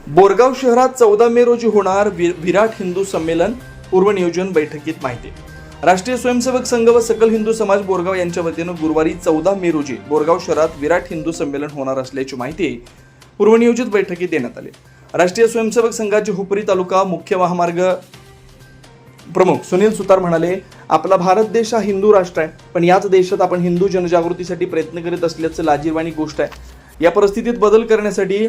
बोरगाव शहरात 14 मे रोजी होणार विराट हिंदू संमेलन पूर्वनियोजन बैठकीत माहिती। राष्ट्रीय स्वयंसेवक संघ व सकल हिंदू समाज बोरगाव यांच्या वतीनं गुरुवारी 14 मे रोजी बोरगाव शहरात विराट हिंदू संमेलन होणार असल्याची माहिती पूर्वनियोजित बैठकीत देण्यात आली। राष्ट्रीय स्वयंसेवक संघाचे हुपरी तालुका मुख्य महामार्ग प्रमुख सुनील सुतार म्हणाले, आपला भारत देश हा हिंदू राष्ट्र आहे, पण याच देशात आपण हिंदू जनजागृतीसाठी प्रयत्न करीत असल्याचं लाजिरवाणी गोष्ट आहे। या परिस्थितीत बदल करण्यासाठी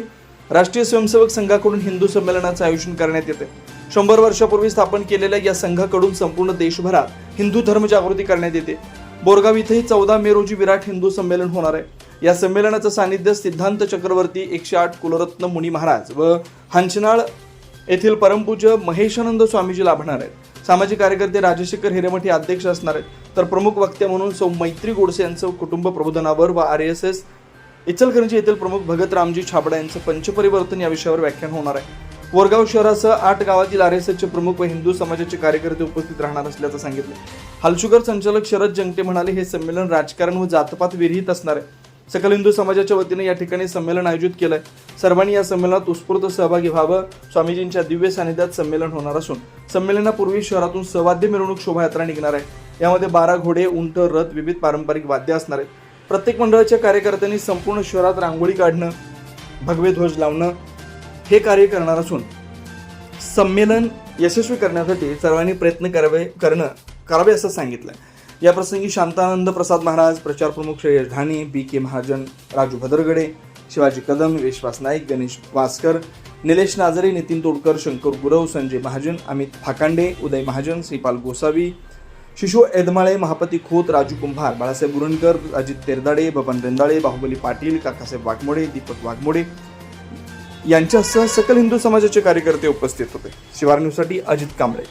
राष्ट्रीय स्वयंसेवक संघाकडून हिंदू संमेलनाचं आयोजन करण्यात येते। 100 वर्षापूर्वी स्थापन केलेल्या या संघाकडून संपूर्ण देशभरात हिंदू धर्म जागृती करण्यात येते। बोरगाव इथेही 14 मे रोजी विराट हिंदू संमेलन होणार आहे। या संमेलनाचं सानिध्य सिद्धांत चक्रवर्ती 108 कुलरत्न मुनी महाराज व हंचनाळ येथील परमपूज्य महेशानंद स्वामीजी लाभणार आहेत। सामाजिक कार्यकर्ते राजशेखर हिरेमठी अध्यक्ष असणार आहेत, तर प्रमुख वक्ते म्हणून सौ मैत्री गोडसे यांचं कुटुंब प्रबोधनावर व RSS इचलकरंजी येथील प्रमुख भगत रामजी छाबडा यांचं पंचपरिवर्तन या विषयावर व्याख्यान होणार आहे। बोरगाव शहरासह 8 गावातील RSSचे प्रमुख व हिंदू समाजाचे कार्यकर्ते उपस्थित राहणार असल्याचं सांगितलं। हलशुगर संचालक शरद जंगटे म्हणाले, हे संमेलन राजकारण व जातपात विरहित असणार आहे। सकल हिंदू समाजाच्या वतीने या ठिकाणी संमेलन आयोजित केलंय। सर्वांनी या संमेलनात उत्स्फूर्त सहभागी व्हावं। स्वामीजींच्या दिव्य सानिध्यात संमेलन होणार असून संमेलनापूर्वी शहरातून सवाद्य मिरवणूक शोभायात्रा निघणार आहे। यामध्ये 12 घोडे, उंट, रथ, विविध पारंपरिक वाद्य असणार आहेत। प्रत्येक मंडळाच्या कार्यकर्त्यांनी संपूर्ण शहरात रांगोळी काढणं, भगवे ध्वज लावणं हे कार्य करणार असून संमेलन यशस्वी करण्यासाठी सर्वांनी प्रयत्न करावे असं सांगितलं। या प्रसंगी शांतानंद प्रसाद महाराज, प्रचार प्रमुख श्रेयस धानी, BK महाजन, राजू भदरगडे, शिवाजी कदम, विश्वास नाईक, गणेश वास्कर, निलेश नाझरे, नितीन तोडकर, शंकर गुरव, संजय महाजन, अमित फाकांडे, उदय महाजन, श्रीपाल गोसावी, शिशू एदमाळे, महापती खोत, राजू कुंभार, बाळासाहेब गुरणकर, अजित तेरदाडे, बबन रेंदाळे, बाहुबली पाटील, काकासाहेब वाघमोडे, दीपक वाघमोडे यांच्यासह सकल हिंदू समाजाचे कार्यकर्ते उपस्थित होते। शिवार न्यूजसाठी अजित कांबळे।